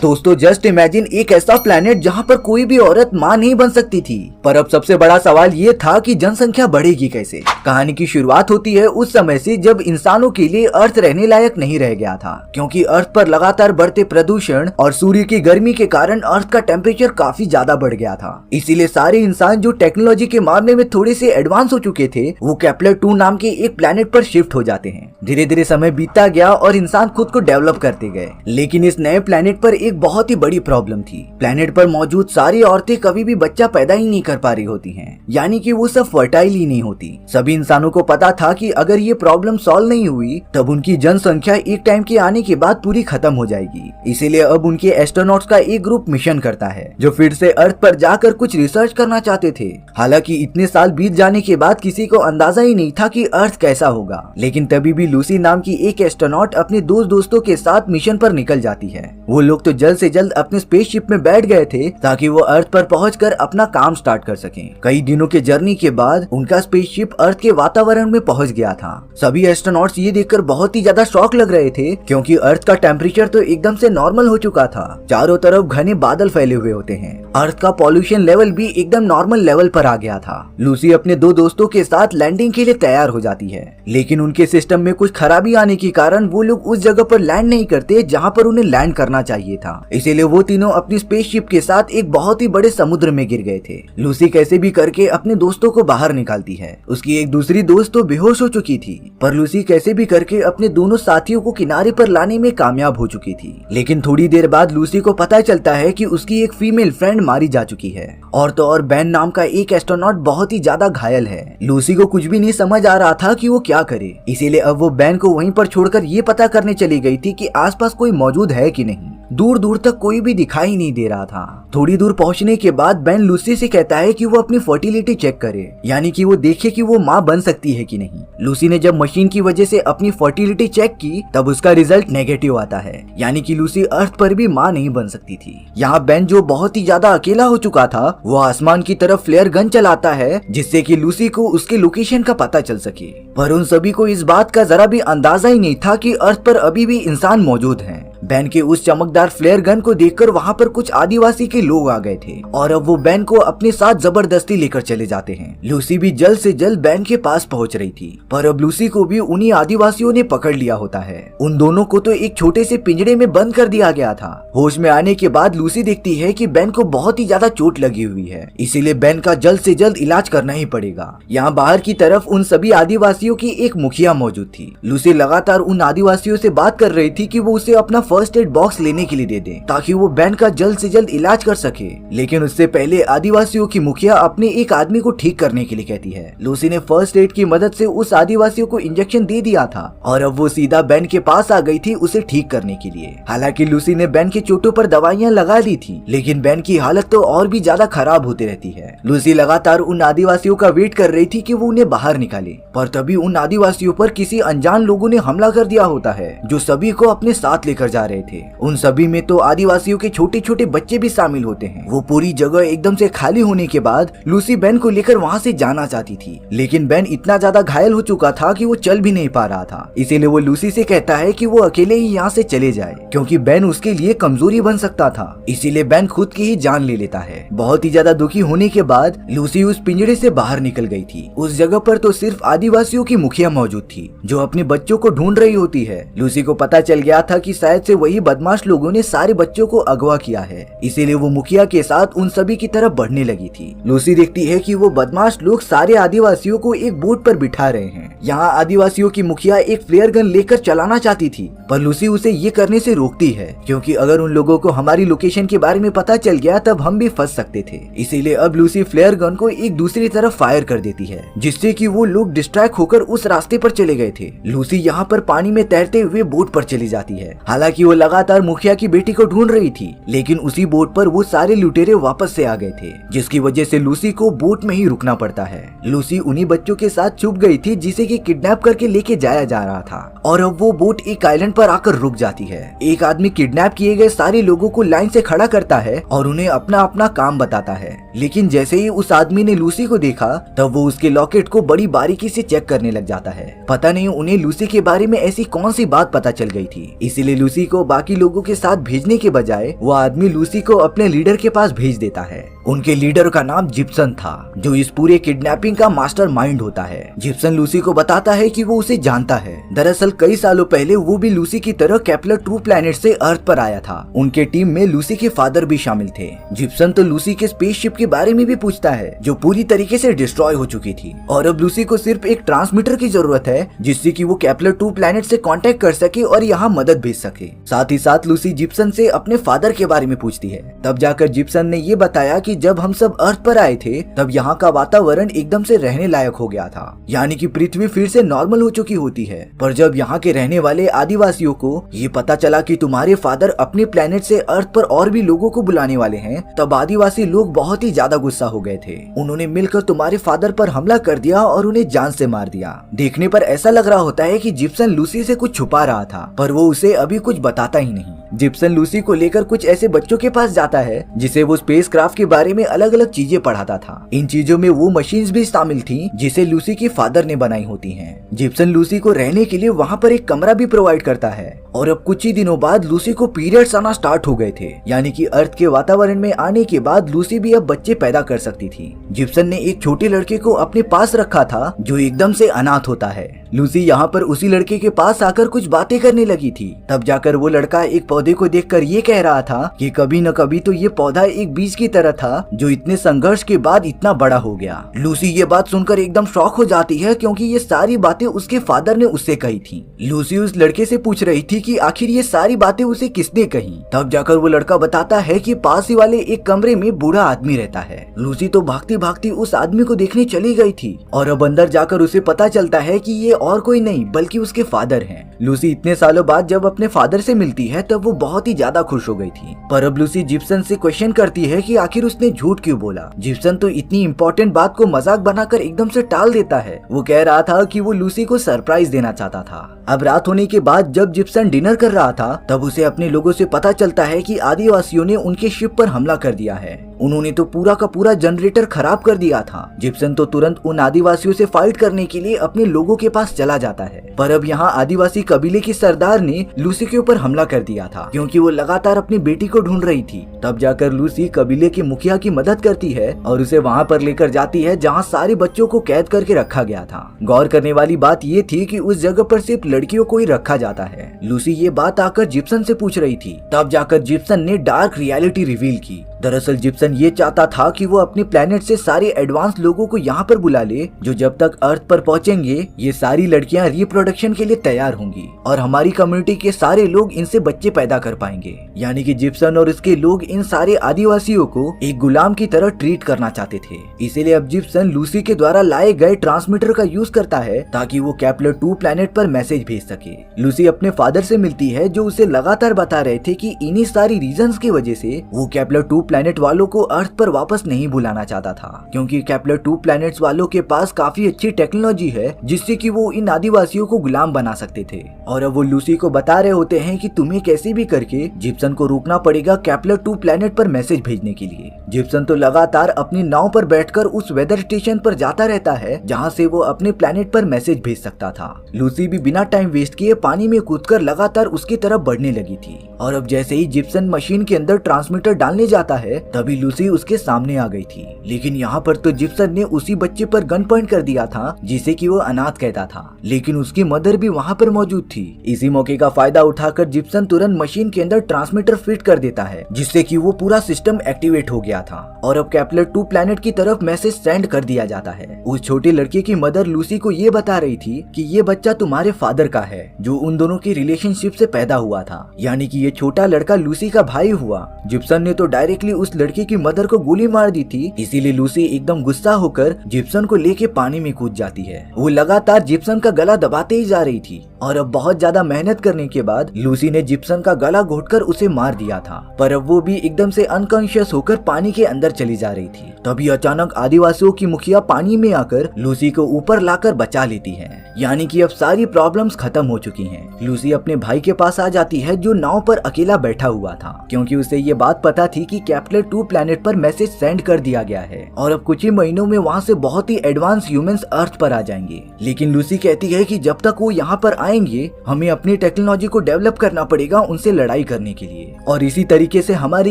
दोस्तों just imagine एक ऐसा प्लेनेट जहाँ पर कोई भी औरत माँ नहीं बन सकती थी। पर अब सबसे बड़ा सवाल ये था कि जनसंख्या बढ़ेगी कैसे। कहानी की शुरुआत होती है उस समय से जब इंसानों के लिए अर्थ रहने लायक नहीं रह गया था, क्योंकि अर्थ पर लगातार बढ़ते प्रदूषण और सूर्य की गर्मी के कारण अर्थ का टेम्परेचर काफी ज्यादा बढ़ गया था। इसीलिए सारे इंसान जो टेक्नोलॉजी के मामले में थोड़े से एडवांस हो चुके थे वो केपलर 2 नाम के एक प्लेनेट पर शिफ्ट हो जाते हैं। धीरे धीरे समय बीतता गया और इंसान खुद को डेवलप करते गए, लेकिन इस नए प्लेनेट पर एक बहुत ही बड़ी प्रॉब्लम थी। प्लेनेट पर मौजूद सारी औरतें कभी भी बच्चा पैदा ही नहीं कर पा रही होती हैं, यानी कि वो सब फर्टाइल ही नहीं होती। सभी इंसानों को पता था कि अगर ये प्रॉब्लम सॉल्व नहीं हुई तब उनकी जनसंख्या एक टाइम के आने के बाद पूरी खत्म हो जाएगी। इसीलिए अब उनके एस्ट्रोनॉट्स का एक ग्रुप मिशन करता है जो फिर से अर्थ पर जाकर कुछ रिसर्च करना चाहते थे। हालांकि इतने साल बीत जाने के बाद किसी को अंदाजा ही नहीं था कि अर्थ कैसा होगा, लेकिन तभी भी लूसी नाम की एक एस्ट्रोनॉट अपने दोस्तों के साथ मिशन पर निकल जाती है। वो लोग तो जल्द से जल्द अपने स्पेसशिप में बैठ गए थे ताकि वो अर्थ पर पहुंचकर अपना काम स्टार्ट कर सकें। कई दिनों के जर्नी के बाद उनका स्पेसशिप अर्थ के वातावरण में पहुंच गया था। सभी एस्ट्रोनॉट्स ये देखकर बहुत ही ज्यादा शॉक लग रहे थे, क्योंकि अर्थ का टेम्परेचर तो एकदम से नॉर्मल हो चुका था। चारों तरफ घने बादल फैले हुए होते हैं। अर्थ का पॉल्यूशन लेवल भी एकदम नॉर्मल लेवल पर आ गया था। लूसी अपने दो दोस्तों के साथ लैंडिंग के लिए तैयार हो जाती है, लेकिन उनके सिस्टम में कुछ खराबी आने के कारण वो लोग उस जगह पर लैंड नहीं करते जहाँ पर उन्हें लैंड करना चाहिए था। इसीलिए वो तीनों अपनी स्पेसशिप के साथ एक बहुत ही बड़े समुद्र में गिर गए थे। लूसी कैसे भी करके अपने दोस्तों को बाहर निकालती है। उसकी एक दूसरी दोस्त तो बेहोश हो चुकी थी, पर लूसी कैसे भी करके अपने दोनों साथियों को किनारे पर लाने में कामयाब हो चुकी थी। लेकिन थोड़ी देर बाद लूसी को पता चलता है कि उसकी एक फीमेल फ्रेंड मारी जा चुकी है, और तो और बेन नाम का एक एस्ट्रोनॉट बहुत ही ज्यादा घायल है। लूसी को कुछ भी नहीं समझ आ रहा था कि वो क्या करे, इसीलिए अब वो बेन को वहीं पर छोड़कर ये पता करने चली गई थी कि आसपास कोई मौजूद है कि नहीं। दूर दूर तक कोई भी दिखाई नहीं दे रहा था। थोड़ी दूर पहुंचने के बाद बेन लूसी से कहता है कि वो अपनी फर्टिलिटी चेक करे, यानी कि वो देखे कि वो माँ बन सकती है कि नहीं। लूसी ने जब मशीन की वजह से अपनी फर्टिलिटी चेक की तब उसका रिजल्ट नेगेटिव आता है, यानी कि लूसी अर्थ पर भी माँ नहीं बन सकती थी। यहाँ बेन जो बहुत ही ज्यादा अकेला हो चुका था वो आसमान की तरफ फ्लेयर गन चलाता है, जिससे कि लूसी को उसके लोकेशन का पता चल सके। पर उन सभी को इस बात का जरा भी अंदाजा ही नहीं था कि अर्थ पर अभी भी इंसान मौजूद हैं। बेन के उस चमकदार फ्लेयर गन को देखकर वहाँ पर कुछ आदिवासी के लोग आ गए थे, और अब वो बेन को अपने साथ जबरदस्ती लेकर चले जाते हैं। लूसी भी जल्द से जल्द बेन के पास पहुँच रही थी, पर अब लूसी को भी उन्हीं आदिवासियों ने पकड़ लिया होता है। उन दोनों को तो एक छोटे से पिंजरे में बंद कर दिया गया था। होश में आने के बाद लूसी देखती है कि बेन को बहुत ही ज्यादा चोट लगी हुई है, इसीलिए बेन का जल्द से जल्द इलाज करना ही पड़ेगा। यहाँ बाहर की तरफ उन सभी आदिवासियों की एक मुखिया मौजूद थी। लूसी लगातार उन आदिवासियों से बात कर रही थी कि वो उसे अपना फर्स्ट एड बॉक्स लेने के लिए दे दे, ताकि वो बेन का जल्द से जल्द इलाज कर सके। लेकिन उससे पहले आदिवासियों की मुखिया अपने एक आदमी को ठीक करने के लिए कहती है। लूसी ने फर्स्ट एड की मदद से उस आदिवासियों को इंजेक्शन दे दिया था, और अब वो सीधा बेन के पास आ गई थी उसे ठीक करने के लिए। हालांकि लूसी ने बेन के चोटों पर दवाइयां लगा दी थी, लेकिन बेन की हालत तो और भी ज्यादा खराब होती रहती है। लूसी लगातार उन आदिवासियों का वेट कर रही थी कि वो उन्हें बाहर निकाले, पर तभी उन आदिवासियों पर किसी अनजान लोगों ने हमला कर दिया होता है, जो सभी को अपने साथ लेकर जा रहे थे। उन सभी में तो आदिवासियों के छोटे छोटे बच्चे भी शामिल होते हैं। वो पूरी जगह एकदम से खाली होने के बाद लूसी बेन को लेकर वहाँ से जाना चाहती थी, लेकिन बेन इतना ज्यादा घायल हो चुका था कि वो चल भी नहीं पा रहा था। इसीलिए वो लूसी से कहता है कि वो अकेले ही यहाँ से चले जाए, क्योंकि बेन उसके लिए कमजोरी बन सकता था। इसीलिए बेन खुद की ही जान ले लेता है। बहुत ही ज्यादा दुखी होने के बाद लूसी उस पिंजरे से बाहर निकल गई थी। उस जगह पर तो सिर्फ आदिवासियों की मुखिया मौजूद थी, जो अपने बच्चों को ढूंढ रही होती है। लूसी को पता चल गया था कि शायद से वही बदमाश लोगों ने सारे बच्चों को अगवा किया है, इसीलिए वो मुखिया के साथ उन सभी की तरफ बढ़ने लगी थी। लूसी देखती है कि वो बदमाश लोग सारे आदिवासियों को एक बोट पर बिठा रहे हैं। यहाँ आदिवासियों की मुखिया एक फ्लेयर गन लेकर चलाना चाहती थी, पर लूसी उसे ये करने से रोकती है, क्योंकि अगर उन लोगों को हमारी लोकेशन के बारे में पता चल गया तब हम भी फंस सकते थे। इसीलिए अब लूसी फ्लेयर गन को एक दूसरी तरफ फायर कर देती है, जिससे कि वो लोग डिस्ट्रैक्ट होकर उस रास्ते पर चले गए थे। लूसी यहाँ पर पानी में तैरते हुए बोट पर चली जाती है। हालांकि वो लगातार मुखिया की बेटी को ढूंढ रही थी, लेकिन उसी बोट पर वो सारे लुटेरे वापस से आ गए थे, जिसकी वजह से लूसी को बोट में ही रुकना पड़ता है। लूसी उन्हीं बच्चों के साथ छुप गई थी जिसे कि किडनैप करके लेके जाया जा रहा था। और अब वो बोट एक आइलैंड पर आकर रुक जाती है। एक आदमी किडनैप किए गए सारे लोगों को लाइन से खड़ा करता है और उन्हें अपना अपना काम बताता है। लेकिन जैसे ही उस आदमी ने लूसी को देखा तब वो उसके लॉकेट को बड़ी बारीकी से चेक करने लग जाता है। पता नहीं उन्हें लूसी के बारे में ऐसी कौन सी बात पता चल गई थी, इसीलिए लूसी को बाकी लोगों के साथ भेजने के बजाय वो आदमी लूसी को अपने लीडर के पास भेज देता है। उनके लीडर का नाम जिप्सन था, जो इस पूरे किडनैपिंग का मास्टरमाइंड होता है। जिप्सन लूसी को बताता है कि वो उसे जानता है। दरअसल कई सालों पहले वो भी लूसी की तरह केपलर 2 प्लैनेट से अर्थ पर आया था। उनके टीम में लूसी के फादर भी शामिल थे। जिप्सन तो लूसी के स्पेसशिप के बारे में भी पूछता है, जो पूरी तरीके से डिस्ट्रॉय हो चुकी थी, और अब लूसी को सिर्फ एक ट्रांसमीटर की जरूरत है जिससे कि वो केपलर 2 प्लैनेट से कांटेक्ट कर सके और यहाँ मदद भेज सके। साथ ही साथ लूसी जिप्सन से अपने फादर के बारे में पूछती है। तब जाकर जिप्सन ने ये बताया कि जब हम सब अर्थ पर आए थे तब यहाँ का वातावरण एकदम से रहने लायक हो गया था, यानी कि पृथ्वी फिर से नॉर्मल हो चुकी होती है। पर जब यहाँ के रहने वाले आदिवासियों को ये पता चला कि तुम्हारे फादर अपने प्लेनेट से अर्थ पर और भी लोगों को बुलाने वाले हैं, तब आदिवासी लोग बहुत ही ज्यादा गुस्सा हो गए थे। उन्होंने मिलकर तुम्हारे फादर पर हमला कर दिया और उन्हें जान से मार दिया। देखने पर ऐसा लग रहा होता है कि जिप्सन लूसी से कुछ छुपा रहा था, पर वो उसे अभी कुछ बताता ही नहीं। जिप्सन लूसी को लेकर कुछ ऐसे बच्चों के पास जाता है जिसे वो स्पेसक्राफ्ट के बारे में अलग अलग चीजें पढ़ाता था। इन चीजों में वो मशीन्स भी शामिल थी जिसे लूसी के फादर ने बनाई होती हैं। जिप्सन लूसी को रहने के लिए वहाँ पर एक कमरा भी प्रोवाइड करता है। और अब कुछ ही दिनों बाद लूसी को पीरियड्स आना स्टार्ट हो गए थे, यानी कि अर्थ के वातावरण में आने के बाद लूसी भी अब बच्चे पैदा कर सकती थी। जिप्सन ने एक छोटे लड़के को अपने पास रखा था जो एकदम से अनाथ होता है। लूसी यहाँ पर उसी लड़के के पास आकर कुछ बातें करने लगी थी। तब जाकर वो लड़का एक पौधे को देखकर ये कह रहा था कि कभी न कभी तो ये पौधा एक बीज की तरह था जो इतने संघर्ष के बाद इतना बड़ा हो गया। लूसी ये बात सुनकर एकदम शॉक हो जाती है, क्योंकि ये सारी बातें उसके फादर ने उससे कही थी। लूसी उस लड़के से पूछ रही थी कि आखिर ये सारी बातें उसे किसने कही। तब जाकर वो लड़का बताता है कि पास ही वाले एक कमरे में बूढ़ा आदमी रहता है। लूसी तो भागती भागती उस आदमी को देखने चली गई थी और अब अंदर जाकर उसे पता चलता है कि ये और कोई नहीं बल्कि उसके फादर हैं। लूसी इतने सालों बाद जब अपने फादर से मिलती है तब वो बहुत ही ज्यादा खुश हो गई थी। पर अब लूसी जिप्सन से क्वेश्चन करती है कि आखिर उसने झूठ क्यों बोला। जिप्सन तो इतनी इम्पोर्टेंट बात को मजाक बनाकर एकदम से टाल देता है। वो कह रहा था कि वो लूसी को सरप्राइज देना चाहता था। अब रात होने के बाद जब जिप्सन डिनर कर रहा था तब उसे अपने लोगों से पता चलता है कि आदिवासियों ने उनके शिप पर हमला कर दिया है। उन्होंने तो पूरा का पूरा जनरेटर खराब कर दिया था। जिप्सन तो तुरंत उन आदिवासियों से फाइट करने के लिए अपने लोगों के पास चला जाता है। पर अब यहाँ आदिवासी कबीले के सरदार ने लूसी के ऊपर हमला कर दिया था, क्योंकि वो लगातार अपनी बेटी को ढूंढ रही थी। तब जाकर लूसी कबीले के मुखिया की मदद करती है और उसे वहाँ पर लेकर जाती है जहाँ सारे बच्चों को कैद करके रखा गया था। गौर करने वाली बात ये थी कि उस जगह पर सिर्फ लड़कियों को ही रखा जाता है। लूसी ये बात आकर जिप्सन से पूछ रही थी। तब जाकर जिप्सन ने डार्क रियलिटी रिवील की। दरअसल जिप्सन ये चाहता था कि वो अपने प्लेनेट से सारे एडवांस लोगों को यहाँ पर बुला ले, जो जब तक अर्थ पर पहुँचेंगे ये सारी लड़कियाँ रिप्रोडक्शन के लिए तैयार होंगी और हमारी कम्युनिटी के सारे लोग इनसे बच्चे पैदा कर पाएंगे। यानी कि जिप्सन और इसके लोग इन सारे आदिवासियों को एक गुलाम की तरह ट्रीट करना चाहते थे। इसीलिए अब जिप्सन लूसी के द्वारा लाए गए ट्रांसमीटर का यूज करता है ताकि वो केपलर 2 प्लेनेट पर मैसेज भेज सके। लूसी अपने फादर से मिलती है जो उसे लगातार बता रहे थे कि इन्हीं सारी रीजंस की वजह से वो केपलर 2 प्लेनेट वालों को अर्थ पर वापस नहीं बुलाना चाहता था, क्योंकि केपलर 2 प्लैनेट्स वालों के पास काफी अच्छी टेक्नोलॉजी है जिससे कि वो इन आदिवासियों को गुलाम बना सकते थे। और अब वो लूसी को बता रहे होते हैं कि तुम्हें कैसे भी करके जिप्सन को रोकना पड़ेगा केपलर 2 प्लैनेट पर मैसेज भेजने के लिए। जिप्सन तो लगातार अपनी नाव पर बैठकर उस वेदर स्टेशन पर जाता रहता है जहाँ से वो अपने प्लैनेट पर मैसेज भेज सकता था। लूसी भी बिना टाइम वेस्ट किए पानी में कूदकर लगातार उसकी तरफ बढ़ने लगी थी। और अब जैसे ही जिप्सन मशीन के अंदर ट्रांसमीटर डालने जाता है तभी लूसी उसके सामने आ गई थी। लेकिन यहाँ पर तो जिप्सन ने उसी बच्चे पर गन पॉइंट कर दिया था जिसे कि वो अनाथ कहता था, लेकिन उसकी मदर भी वहाँ पर मौजूद थी। इसी मौके का फायदा उठाकर जिप्सन तुरंत मशीन के अंदर ट्रांसमीटर फिट कर देता है जिससे कि वो पूरा सिस्टम एक्टिवेट हो गया था और अब केपलर 2 प्लैनेट की तरफ मैसेज सेंड कर दिया जाता है। उस छोटे लड़के की मदर लूसी को ये बता रही थी कि ये बच्चा तुम्हारे फादर का है जो उन दोनों की रिलेशनशिप से पैदा हुआ था, यानी कि ये छोटा लड़का लूसी का भाई हुआ। जिप्सन ने तो डायरेक्टली इनडायरेक्टली उस लड़के की मदर को गोली मार दी थी, इसीलिए लूसी एकदम गुस्सा होकर जिप्सन को लेके पानी में कूद जाती है। वो लगातार जिप्सन का गला दबाते ही जा रही थी और अब बहुत ज्यादा मेहनत करने के बाद लूसी ने जिप्सन का गला घोटकर उसे मार दिया था, पर अब वो भी एकदम से अनकॉन्शियस होकर पानी के अंदर चली जा रही थी। तभी अचानक आदिवासियों की मुखिया पानी में आकर लूसी को ऊपर लाकर बचा लेती है, यानी कि अब सारी प्रॉब्लम्स खत्म हो चुकी हैं। लूसी अपने भाई के पास आ जाती है जो नाव पर अकेला बैठा हुआ था, क्योंकि उसे ये बात पता थी कि केपलर 2 प्लैनेट पर मैसेज सेंड कर दिया गया है और अब कुछ ही महीनों में वहाँ से बहुत ही एडवांस ह्यूमंस अर्थ पर आ जाएंगे। लेकिन लूसी कहती है कि जब तक वो यहाँ पर आएंगे हमें अपनी टेक्नोलॉजी को डेवलप करना पड़ेगा उनसे लड़ाई करने के लिए, और इसी तरीके से हमारी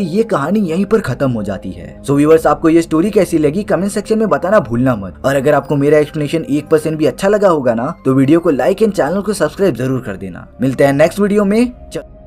ये कहानी यहीं पर खत्म हो जाती है। सो व्यूअर्स, आपको ये स्टोरी कैसी लगी कमेंट सेक्शन में बताना भूलना मत, और अगर आपको मेरा एक्सप्लेनेशन 1% भी अच्छा लगा होगा ना तो वीडियो को लाइक एंड चैनल को सब्सक्राइब जरूर कर देना। मिलते हैं नेक्स्ट वीडियो में।